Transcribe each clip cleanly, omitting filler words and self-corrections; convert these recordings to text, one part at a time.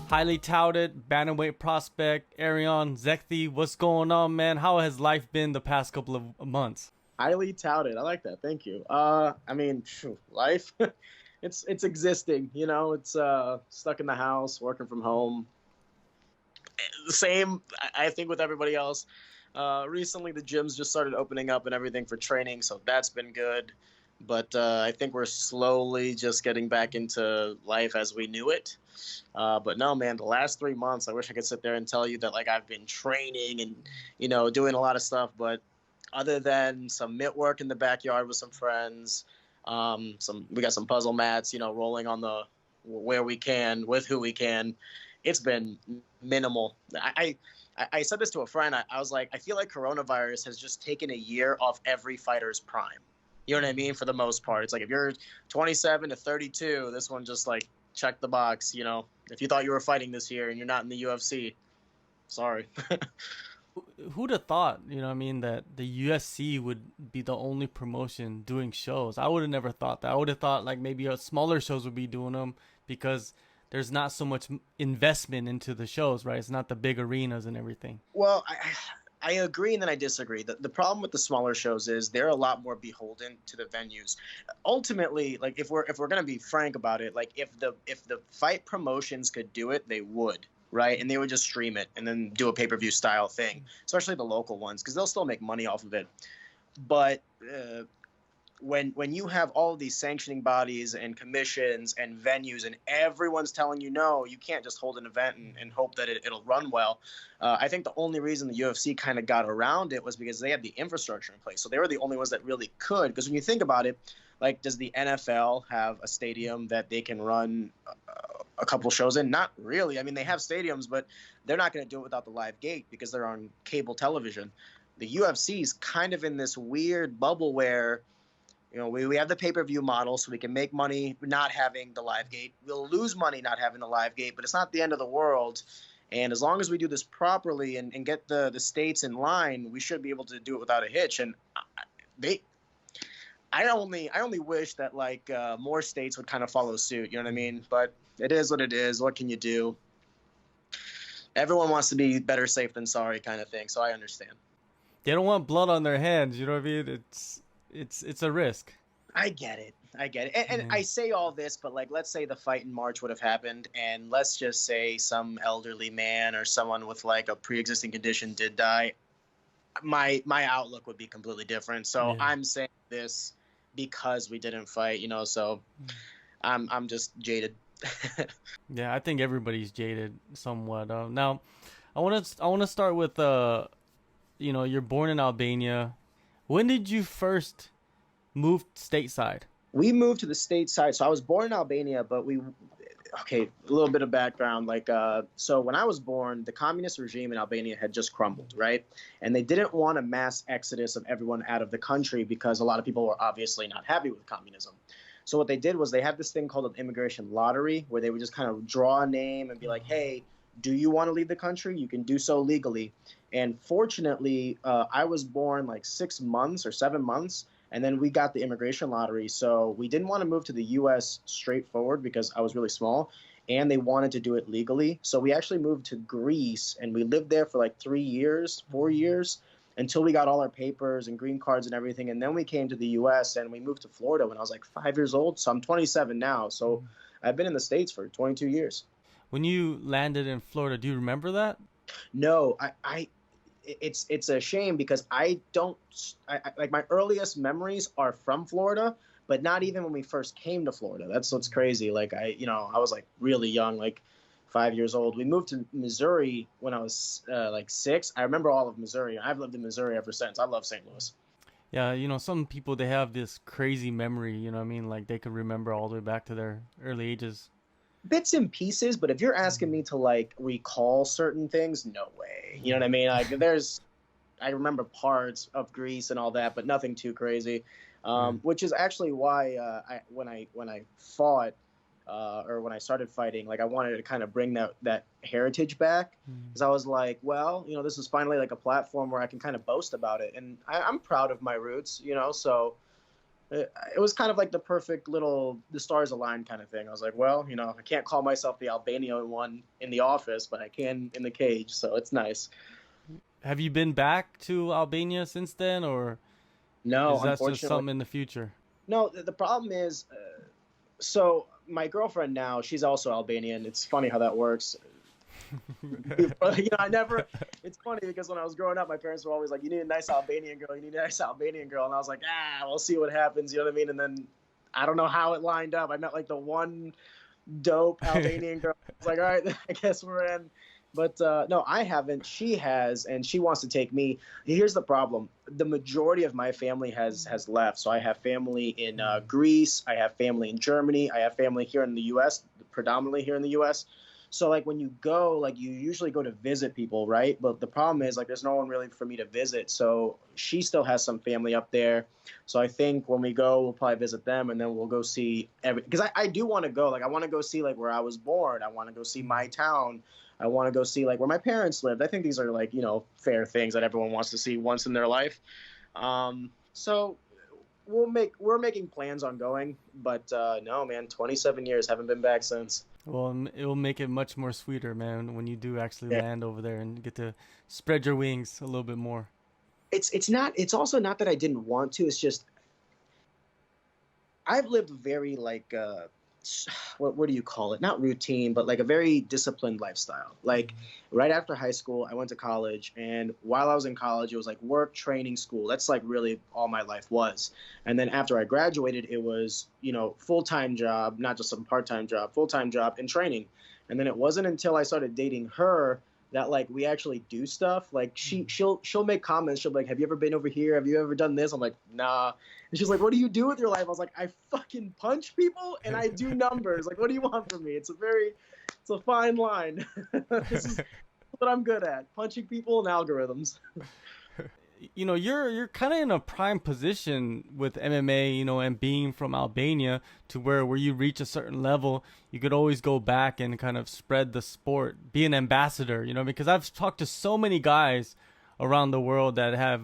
Highly touted bantamweight prospect Erion Zekthi. What's going on, man? How has life been the past couple of months? Highly touted. I like that. Thank you. I mean, life, it's existing. It's stuck in the house, working from home. The same, I think, with everybody else. Recently, the gyms just started opening up and everything for training, so that's been good. But I think we're slowly just getting back into life as we knew it. But no, man, the last 3 months, I wish I could sit there and tell you that like I've been training and doing a lot of stuff. But other than some mitt work in the backyard with some friends, we got some puzzle mats, rolling on the where we can with who we can. It's been minimal. I said this to a friend. I was like, I feel like coronavirus has just taken a year off every fighter's prime. You know what I mean? For the most part, it's like if you're 27 to 32, this one just like check the box. If you thought you were fighting this year and you're not in the UFC, sorry. Who'd have thought, that the UFC would be the only promotion doing shows? I would have never thought that. I would have thought like maybe smaller shows would be doing them because there's not so much investment into the shows, right? It's not the big arenas and everything. Well, I agree and then I disagree. The problem with the smaller shows is they're a lot more beholden to the venues. Ultimately, like if we're gonna be frank about it, like if the fight promotions could do it, they would, right? And they would just stream it and then do a pay-per-view style thing, especially the local ones, because they'll still make money off of it. But when you have all of these sanctioning bodies and commissions and venues and everyone's telling you no, you can't just hold an event and hope that it'll run well. I think the only reason the UFC kind of got around it was because they had the infrastructure in place. So they were the only ones that really could. Because when you think about it, like, does the NFL have a stadium that they can run a couple shows in? Not really. I mean, they have stadiums, but they're not going to do it without the live gate because they're on cable television. The UFC is kind of in this weird bubble where we have the pay-per-view model, so we can make money not having the live gate. We'll lose money not having the live gate, but it's not the end of the world. And as long as we do this properly and get the states in line, we should be able to do it without a hitch. And I only wish that like more states would kind of follow suit. You know what I mean? But it is what it is. What can you do? Everyone wants to be better safe than sorry kind of thing. So I understand. They don't want blood on their hands. You know what I mean? It's a risk. I get it. And I say all this, but like, let's say the fight in March would have happened, and let's just say some elderly man or someone with like a pre-existing condition did die. My outlook would be completely different. So yeah. I'm saying this because we didn't fight, so I'm just jaded. Yeah, I think everybody's jaded somewhat. Now, I want to start with you're born in Albania. When did you first move stateside? We moved to the stateside. So I was born in Albania, but a little bit of background. So when I was born, the communist regime in Albania had just crumbled, right? And they didn't want a mass exodus of everyone out of the country because a lot of people were obviously not happy with communism. So what they did was they had this thing called an immigration lottery where they would just kind of draw a name and be like, hey, do you want to leave the country? You can do so legally. And fortunately, I was born like 6 months or 7 months, and then we got the immigration lottery. So we didn't want to move to the U.S. straightforward because I was really small, and they wanted to do it legally. So we actually moved to Greece, and we lived there for like 4 years, until we got all our papers and green cards and everything. And then we came to the U.S., and we moved to Florida when I was like 5 years old. So I'm 27 now. So I've been in the States for 22 years. When you landed in Florida, do you remember that? No, it's a shame because I like my earliest memories are from Florida, but not even when we first came to Florida. That's what's crazy. Like I was like really young, like 5 years old. We moved to Missouri when I was like 6. I remember all of Missouri. I've lived in Missouri ever since. I love St. Louis. Yeah, some people, they have this crazy memory, like they could remember all the way back to their early ages. Bits and pieces, but if you're asking me to like recall certain things, no way. You know what I mean? Like I remember parts of Greece and all that, but nothing too crazy. Which is actually why when I fought or when I started fighting, like I wanted to kind of bring that heritage back, because I was like, well, this is finally like a platform where I can kind of boast about it, and I'm proud of my roots, so it was kind of like the perfect little the stars aligned kind of thing. I was like, well, I can't call myself the Albanian one in the office, but I can in the cage, so it's nice. Have you been back to Albania since then, or No, is that just unfortunately, something in the fucture? no. The problem is, so my girlfriend now, she's also Albanian. It's funny how that works. I never. It's funny because when I was growing up, my parents were always like, "You need a nice Albanian girl. You need a nice Albanian girl," and I was like, we'll see what happens. You know what I mean? And then I don't know how it lined up. I met like the one dope Albanian girl. I was like, all right, I guess we're in. But no, I haven't. She has, and she wants to take me. Here's the problem: the majority of my family has left. So I have family in Greece. I have family in Germany. I have family here in the U.S., predominantly here in the U.S. So like when you go, like you usually go to visit people, right? But the problem is like there's no one really for me to visit. So she still has some family up there. So I think when we go, we'll probably visit them, and then we'll go see because I do want to go. Like I want to go see like where I was born. I want to go see my town. I want to go see like where my parents lived. I think these are like, fair things that everyone wants to see once in their life. So we're making plans on going, but no, man, 27 years, haven't been back since. Well, it will make it much more sweeter, man, when you do actually Yeah. land over there and get to spread your wings a little bit more. It's also not that I didn't want to. It's just I've lived very like what do you call it? Not routine, but like a very disciplined lifestyle. Like right after high school, I went to college, and while I was in college, it was like work, training, school. That's like really all my life was. And then after I graduated, it was, full-time job, not just some part-time job, full-time job and training. And then it wasn't until I started dating her that like we actually do stuff. Like she'll make comments. She'll be like, "Have you ever been over here? Have you ever done this?" I'm like, "Nah." And she's like, "What do you do with your life?" I was like, "I fucking punch people and I do numbers. Like, what do you want from me?" It's a fine line. This is what I'm good at: punching people and algorithms. You're kind of in a prime position with MMA, and being from Albania to where you reach a certain level, you could always go back and kind of spread the sport, be an ambassador, because I've talked to so many guys around the world that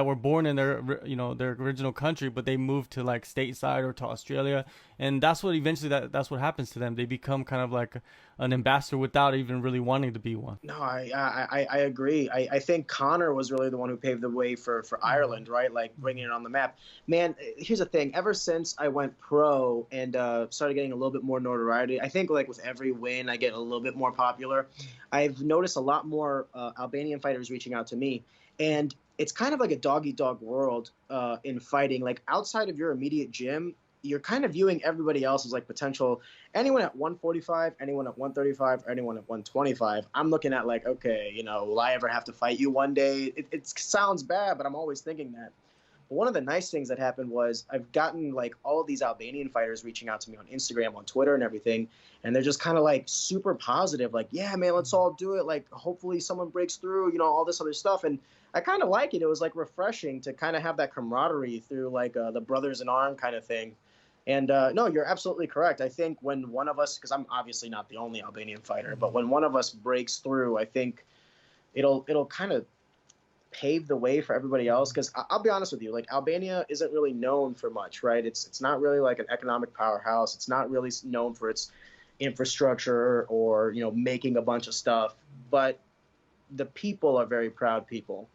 were born in their original country, but they moved to like stateside or to Australia, and that's what eventually that's what happens to them. They become kind of like an ambassador without even really wanting to be one. No, I agree. I think Connor was really the one who paved the way for Ireland, right? Like bringing it on the map. Man, here's the thing. Ever since I went pro and started getting a little bit more notoriety, I think like with every win, I get a little bit more popular. I've noticed a lot more Albanian fighters reaching out to me, and it's kind of like a dog-eat-dog world in fighting. Like outside of your immediate gym, you're kind of viewing everybody else as like potential. Anyone at 145, anyone at 135, or anyone at 125. I'm looking at like, okay, will I ever have to fight you one day? It sounds bad, but I'm always thinking that. But one of the nice things that happened was I've gotten like all of these Albanian fighters reaching out to me on Instagram, on Twitter, and everything, and they're just kind of like super positive, like, yeah, man, let's all do it. Like, hopefully someone breaks through, all this other stuff, and I kind of like it. It was like refreshing to kind of have that camaraderie through like the brothers in arm kind of thing. And no, you're absolutely correct. I think when one of us, because I'm obviously not the only Albanian fighter, but when one of us breaks through, I think it'll kind of pave the way for everybody else. Because I'll be honest with you, like Albania isn't really known for much, right? It's not really like an economic powerhouse. It's not really known for its infrastructure or making a bunch of stuff. But the people are very proud people.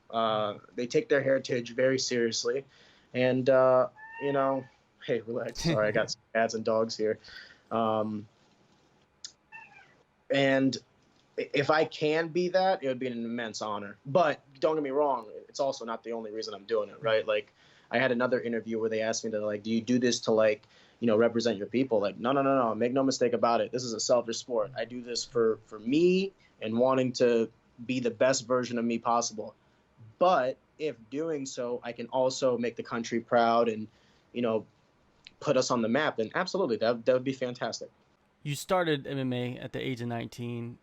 They take their heritage very seriously, and hey, relax. Sorry, I got some cats and dogs here. And if I can be that, it would be an immense honor. But don't get me wrong, it's also not the only reason I'm doing it, right? Like, I had another interview where they asked me to, like, do you do this to, like, represent your people? Like, no. Make no mistake about it. This is a selfish sport. I do this for me and wanting to be the best version of me possible. But if doing so, I can also make the country proud and, put us on the map, then absolutely, that would be fantastic. You started MMA at the age of 19,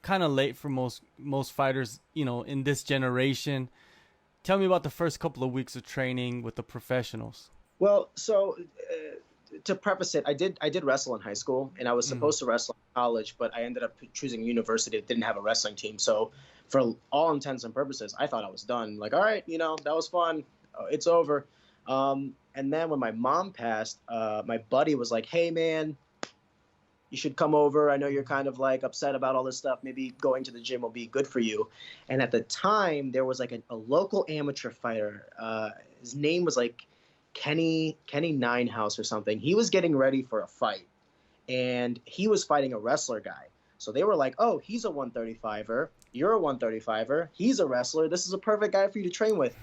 kind of late for most fighters, in this generation. Tell me about the first couple of weeks of training with the professionals. Well, so to preface it, I did wrestle in high school, and I was supposed to wrestle in college, but I ended up choosing a university that didn't have a wrestling team. So for all intents and purposes, I thought I was done. Like, all right, that was fun. It's over. And then when my mom passed, my buddy was like, hey, man, you should come over. I know you're kind of like upset about all this stuff. Maybe going to the gym will be good for you. And at the time, there was like a local amateur fighter. His name was like Kenny Ninehouse or something. He was getting ready for a fight, and he was fighting a wrestler guy. So they were like, oh, he's a 135er. You're a 135er. He's a wrestler. This is a perfect guy for you to train with.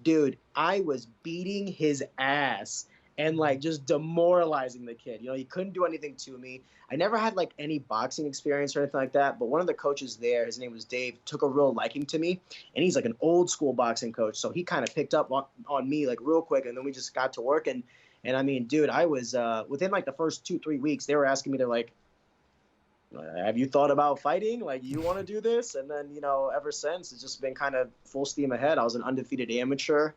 Dude, I was beating his ass and like just demoralizing the kid. You know, he couldn't do anything to me. I never had like any boxing experience or anything like that, but one of the coaches there, his name was Dave, took a real liking to me, and he's like an old school boxing coach. So he kind of picked up on me like real quick, and then we just got to work. And I mean, dude, I was within like the first 2-3 weeks, they were asking me to like, have you thought about fighting? Like, you want to do this? And then, you know, ever since, it's just been kind of full steam ahead. I was an undefeated amateur.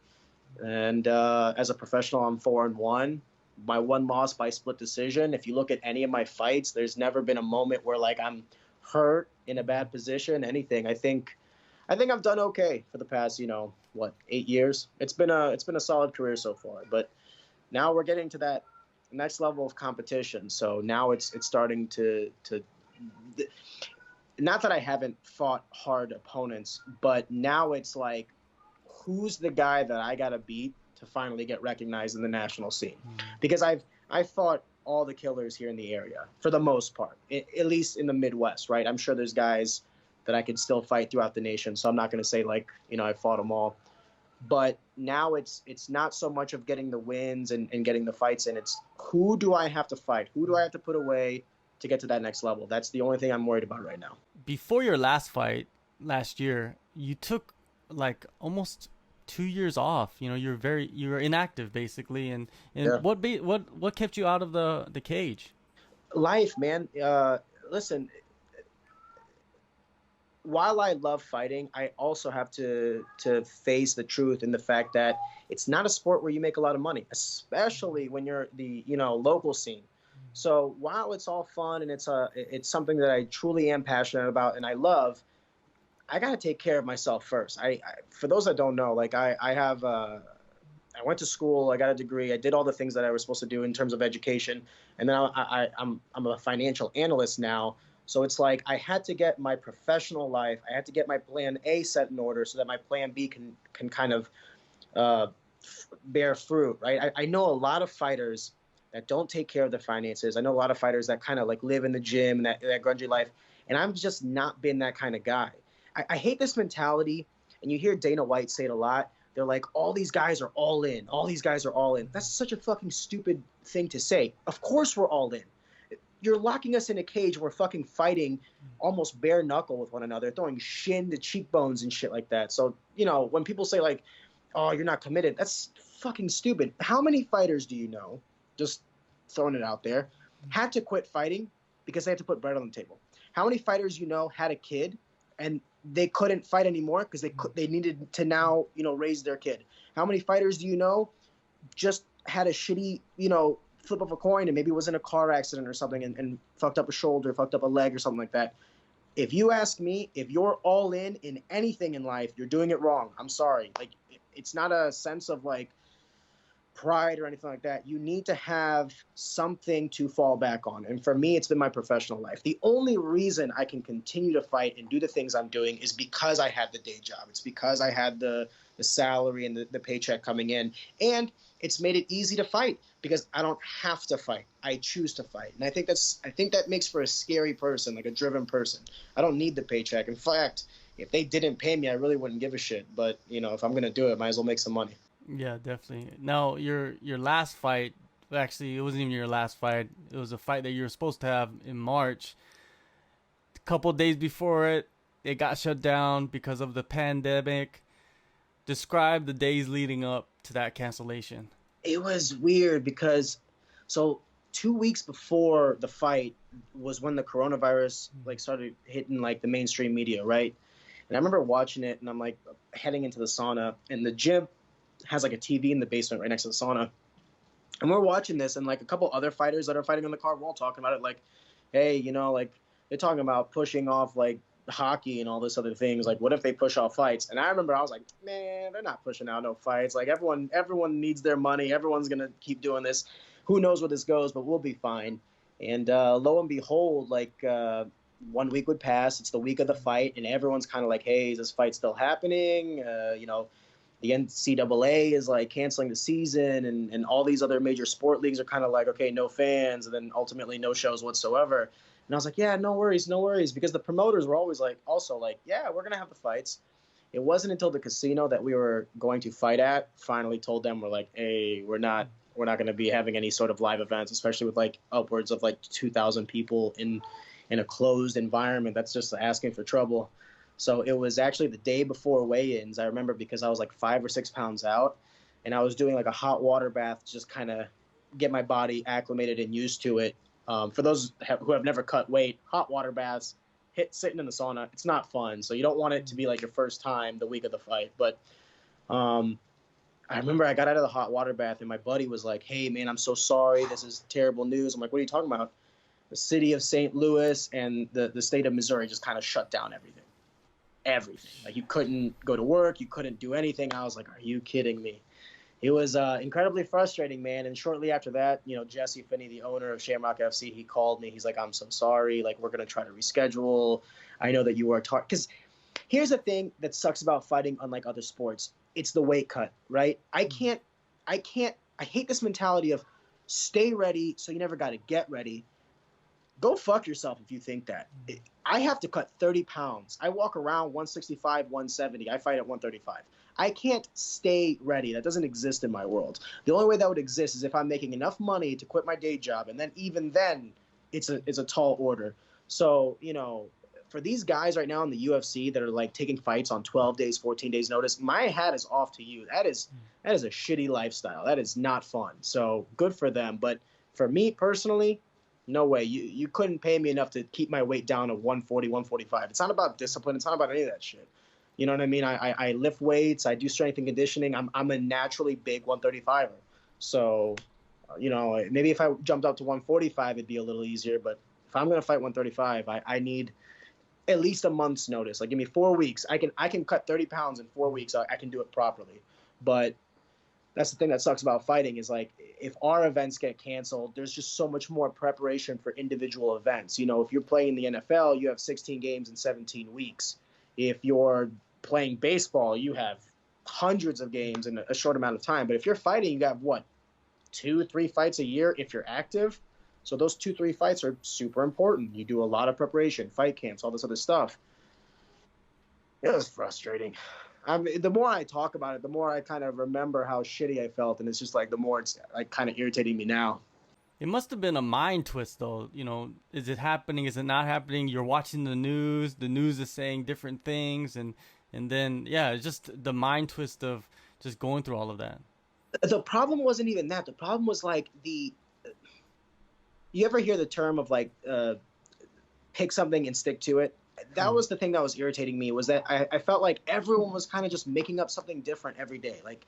And as a professional, I'm 4-1. My one loss by split decision. If you look at any of my fights, there's never been a moment where like I'm hurt, in a bad position, anything. I think I've done okay for the past, 8 years. It's been a solid career so far. But now we're getting to that next level of competition. So now it's starting to not that I haven't fought hard opponents, but now it's like, who's the guy that I gotta beat to finally get recognized in the national scene? Because I've fought all the killers here in the area for the most part, at least in the Midwest, right? I'm sure there's guys that I could still fight throughout the nation, so I'm not gonna say like, I fought them all. But now it's not so much of getting the wins and getting the fights in. It's who do I have to fight? Who do I have to put away to get to that next level? That's the only thing I'm worried about right now. Before your last fight last year, you took like almost 2 years off. You were inactive basically. And Yeah. What kept you out of the cage? Life, man. Listen, while I love fighting, I also have to face the truth in the fact that it's not a sport where you make a lot of money, especially when you're the local scene. So while it's all fun and it's something that I truly am passionate about and I love, I gotta take care of myself first. I for those that don't know, like I went to school, I got a degree, I did all the things that I was supposed to do in terms of education, and then I'm a financial analyst now. So it's like I had to get my professional life, I had to get my plan A set in order so that my plan B can kind of bear fruit, right? I know a lot of fighters that don't take care of their finances. I know a lot of fighters that kind of like live in the gym and that grungy life, and I've just not been that kind of guy. I hate this mentality, and you hear Dana White say it a lot. They're like, all these guys are all in. All these guys are all in. That's such a fucking stupid thing to say. Of course we're all in. You're locking us in a cage. We're fucking fighting almost bare knuckle with one another, throwing shin to cheekbones and shit like that. So, when people say like, oh, you're not committed, that's fucking stupid. How many fighters do you know, just throwing it out there, had to quit fighting because they had to put bread on the table? How many fighters had a kid and they couldn't fight anymore because they needed to now, raise their kid? How many fighters do you know just had a shitty, flip of a coin and maybe was in a car accident or something and fucked up a shoulder, fucked up a leg or something like that? If you ask me, if you're all in anything in life, you're doing it wrong. I'm sorry. Like, it's not a sense of like pride or anything like that. You need to have something to fall back on. And for me, it's been my professional life. The only reason I can continue to fight and do the things I'm doing is because I had the day job. It's because I had the salary and the paycheck coming in. And it's made it easy to fight because I don't have to fight. I choose to fight. And I think that makes for a scary person, like a driven person. I don't need the paycheck. In fact, if they didn't pay me, I really wouldn't give a shit. But, if I'm going to do it, might as well make some money. Yeah, definitely. Now, your last fight, actually, it wasn't even your last fight. It was a fight that you were supposed to have in March. A couple days before it got shut down because of the pandemic. Describe the days leading up to that cancellation. It was weird because, 2 weeks before the fight was when the coronavirus started hitting the mainstream media, right? And I remember watching it, and I'm heading into the sauna, and the gym has a TV in the basement right next to the sauna. And we're watching this, and a couple other fighters that are fighting on the card, we're all talking about it hey, they're talking about pushing off hockey and all this other things. Like, what if they push off fights? And I remember I was like, man, they're not pushing out no fights. Like, everyone needs their money. Everyone's gonna keep doing this. Who knows where this goes? But we'll be fine. And lo and behold, like 1 week would pass. It's the week of the fight, and everyone's kind of like, hey, is this fight still happening? The NCAA is like canceling the season, and all these other major sport leagues are kind of like, okay, no fans, and then ultimately no shows whatsoever. And I was like, yeah, no worries, because the promoters were always like, also like, yeah, we're gonna have the fights. It wasn't until the casino that we were going to fight at finally told them, we're like, hey, we're not going to be having any sort of live events, especially with like upwards of like 2,000 people in a closed environment. That's just asking for trouble. So it was actually the day before weigh-ins. I remember because I was like 5 or 6 pounds out, and I was doing like a hot water bath to just kind of get my body acclimated and used to it. For those who have never cut weight, hot water baths, sitting in the sauna, it's not fun. So you don't want it to be like your first time the week of the fight. But I remember I got out of the hot water bath, and my buddy was like, hey, man, I'm so sorry. This is terrible news. I'm like, what are you talking about? The city of St. Louis and the state of Missouri just kind of shut down everything. Like, you couldn't go to work. You couldn't do anything. I was like, are you kidding me? It was incredibly frustrating, man. And shortly after that, Jesse Finney, the owner of Shamrock FC, he called me. He's like, I'm so sorry. Like, we're going to try to reschedule. I know that you are because here's the thing that sucks about fighting, unlike other sports. It's the weight cut, right? I hate this mentality of stay ready so you never got to get ready. Go fuck yourself if you think that. I have to cut 30 pounds. I walk around 165, 170. I fight at 135. I can't stay ready. That doesn't exist in my world. The only way that would exist is if I'm making enough money to quit my day job, and then even then, it's a tall order. So, for these guys right now in the UFC that are like taking fights on 12 days, 14 days notice, my hat is off to you. That is a shitty lifestyle. That is not fun. So good for them. But for me personally, no way. You couldn't pay me enough to keep my weight down to 140, 145. It's not about discipline. It's not about any of that shit. You know what I mean? I lift weights. I do strength and conditioning. I'm a naturally big 135er. So, maybe if I jumped up to 145, it'd be a little easier. But if I'm going to fight 135, I need at least a month's notice. Like, give me 4 weeks. I can cut 30 pounds in 4 weeks. I can do it properly. But that's the thing that sucks about fighting is, like, if our events get canceled, there's just so much more preparation for individual events. If you're playing the NFL, you have 16 games in 17 weeks. If you're playing baseball, you have hundreds of games in a short amount of time. But if you're fighting, you got 2-3 fights a year if you're active. So those 2-3 fights are super important. You do a lot of preparation, fight camps, all this other stuff. It was frustrating. The more I talk about it, the more I kind of remember how shitty I felt, and it's just like the more it's like kind of irritating me now. It must have been a mind twist, though. Is it happening? Is it not happening? You're watching the news. The news is saying different things, and then it's just the mind twist of just going through all of that. The problem wasn't even that. The problem was like you ever hear the term of like pick something and stick to it? That was the thing that was irritating me, was that I felt like everyone was kind of just making up something different every day. Like,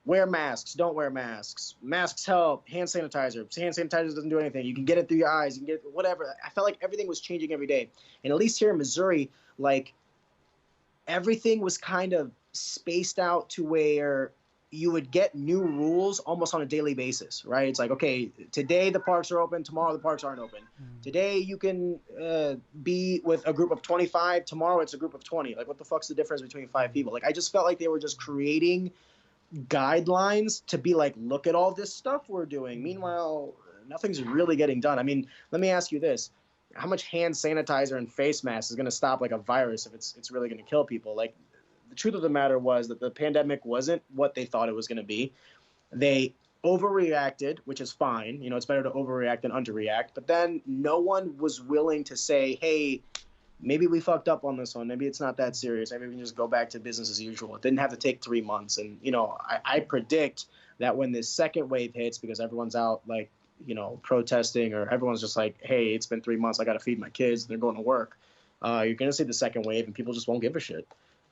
wear masks, don't wear masks. Masks help. Hand sanitizer. Hand sanitizer doesn't do anything. You can get it through your eyes. You can get whatever. I felt like everything was changing every day. And at least here in Missouri, like, everything was kind of spaced out to where you would get new rules almost on a daily basis, right? It's like, okay, today the parks are open, tomorrow the parks aren't open. Today you can be with a group of 25, tomorrow it's a group of 20. Like, what the fuck's the difference between 5 people? Like, I just felt like they were just creating guidelines to be like, look at all this stuff we're doing. Meanwhile, nothing's really getting done. I mean, let me ask you this. How much hand sanitizer and face mask is going to stop like a virus if it's really going to kill people? Like, the truth of the matter was that the pandemic wasn't what they thought it was going to be. They overreacted, which is fine. It's better to overreact than underreact. But then no one was willing to say, hey, maybe we fucked up on this one. Maybe it's not that serious. Maybe we can just go back to business as usual. It didn't have to take 3 months. And, I predict that when this second wave hits, because everyone's out, like, protesting, or everyone's just like, hey, it's been 3 months. I got to feed my kids. They're going to work. You're going to see the second wave, and people just won't give a shit.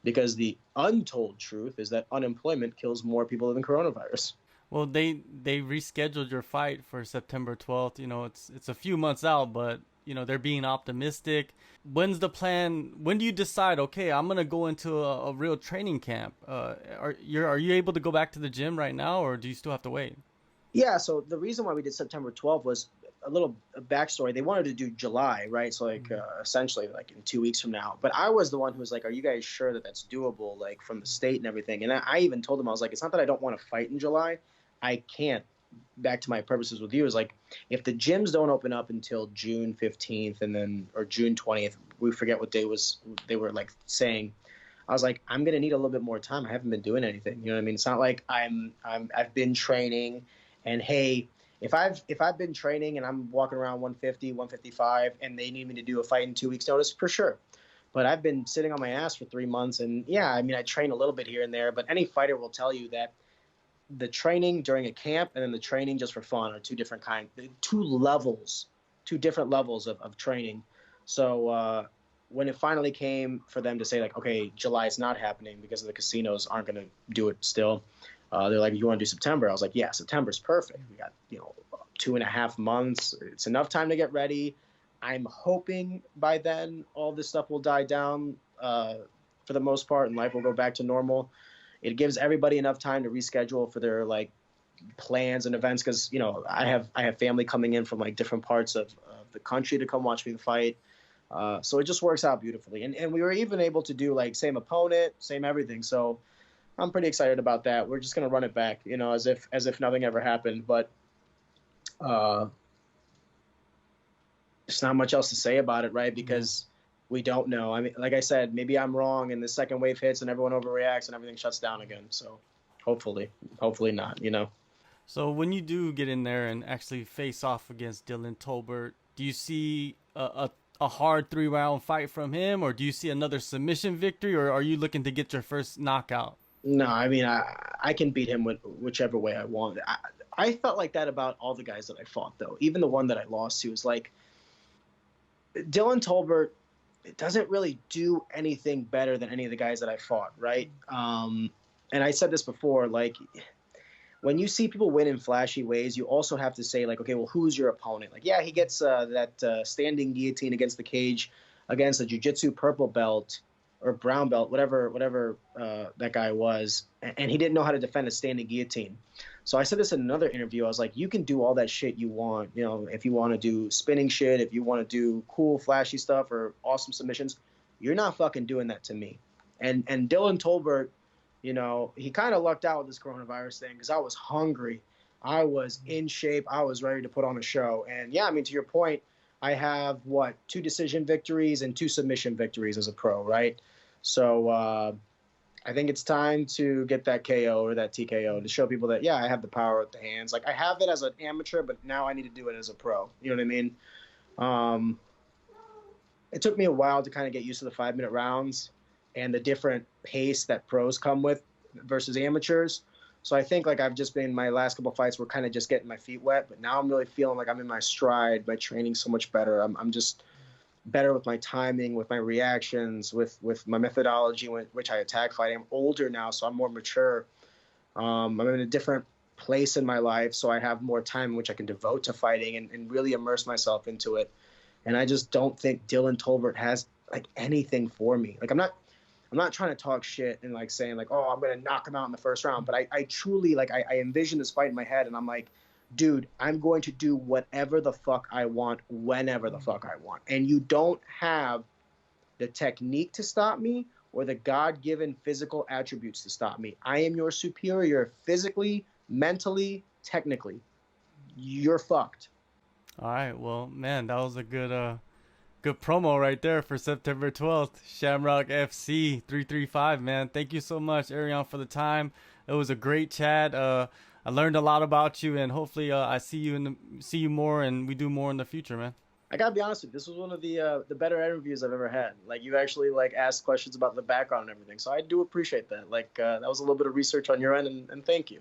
Because the untold truth is that unemployment kills more people than coronavirus. Well, they rescheduled your fight for September 12th. It's a few months out, but they're being optimistic. When's the plan? When do you decide, okay, I'm going to go into a real training camp? Are you able to go back to the gym right now, or do you still have to wait? Yeah, so the reason why we did September 12th was a little backstory. They wanted to do July, right? So like essentially like in 2 weeks from now. But I was the one who was like, "Are you guys sure that that's doable? Like from the state and everything?" And I even told them, I was like, "It's not that I don't want to fight in July. I can't." Back to my purposes with you is like, if the gyms don't open up until June 15th and then or June 20th, we forget what day was they were like saying. I was like, I'm gonna need a little bit more time. I haven't been doing anything. You know what I mean? It's not like I've been training. And hey, if I've been training and I'm walking around 150, 155, and they need me to do a fight in 2 weeks' notice, for sure. But I've been sitting on my ass for 3 months, and yeah, I mean, I train a little bit here and there. But any fighter will tell you that the training during a camp and then the training just for fun are two different two different levels of training. So when it finally came for them to say like, okay, July is not happening because the casinos aren't going to do it still. They're like, you want to do September? I was like, yeah, September's perfect. We got, 2.5 months. It's enough time to get ready. I'm hoping by then all this stuff will die down for the most part and life will go back to normal. It gives everybody enough time to reschedule for their like plans and events because I have family coming in from like different parts of the country to come watch me fight. So it just works out beautifully. And we were even able to do like same opponent, same everything. So I'm pretty excited about that. We're just gonna run it back, as if nothing ever happened. But there's not much else to say about it, right? Because we don't know. I mean, like I said, maybe I'm wrong and the second wave hits and everyone overreacts and everything shuts down again. So hopefully not, So when you do get in there and actually face off against Dillon Tolbert, do you see a hard 3-round fight from him, or do you see another submission victory, or are you looking to get your first knockout? No, I mean, I can beat him with whichever way I want. I felt like that about all the guys that I fought, though. Even the one that I lost to is like Dillon Tolbert doesn't really do anything better than any of the guys that I fought, right? And I said this before, like when you see people win in flashy ways, you also have to say like, okay, well, who's your opponent? Like, yeah, he gets that standing guillotine against the cage against a jiu-jitsu purple belt or brown belt, whatever that guy was, and he didn't know how to defend a standing guillotine. So I said this in another interview. I was like, you can do all that shit you want, if you want to do spinning shit, if you want to do cool, flashy stuff or awesome submissions, you're not fucking doing that to me. And Dillon Tolbert, he kind of lucked out with this coronavirus thing because I was hungry. I was in shape. I was ready to put on a show. And yeah, I mean, to your point, I have 2 decision victories and 2 submission victories as a pro, right? So I think it's time to get that KO or that TKO to show people that, yeah, I have the power with the hands. Like I have it as an amateur, but now I need to do it as a pro. You know what I mean? It took me a while to kind of get used to the 5-minute rounds and the different pace that pros come with versus amateurs. So I think like I've just been, my last couple of fights were kind of just getting my feet wet, but now I'm really feeling like I'm in my stride, my training's so much better. I'm just better with my timing, with my reactions, with my methodology, which I attack fighting. I'm older now, so I'm more mature. I'm in a different place in my life, so I have more time in which I can devote to fighting and really immerse myself into it. And I just don't think Dillon Tolbert has like anything for me. Like I'm not trying to talk shit and like saying like, oh, I'm gonna knock him out in the first round. But I truly like I envision this fight in my head, and I'm like, dude, I'm going to do whatever the fuck I want, whenever the fuck I want. And you don't have the technique to stop me or the God-given physical attributes to stop me. I am your superior physically, mentally, technically. You're fucked. All right, well, man, that was a good promo right there for September 12th. Shamrock FC 335, man. Thank you so much, Erion, for the time. It was a great chat. I learned a lot about you, and hopefully I see you more, and we do more in the future, man. I gotta be honest with you, this was one of the better interviews I've ever had. Like you actually like asked questions about the background and everything, so I do appreciate that. Like that was a little bit of research on your end, and thank you.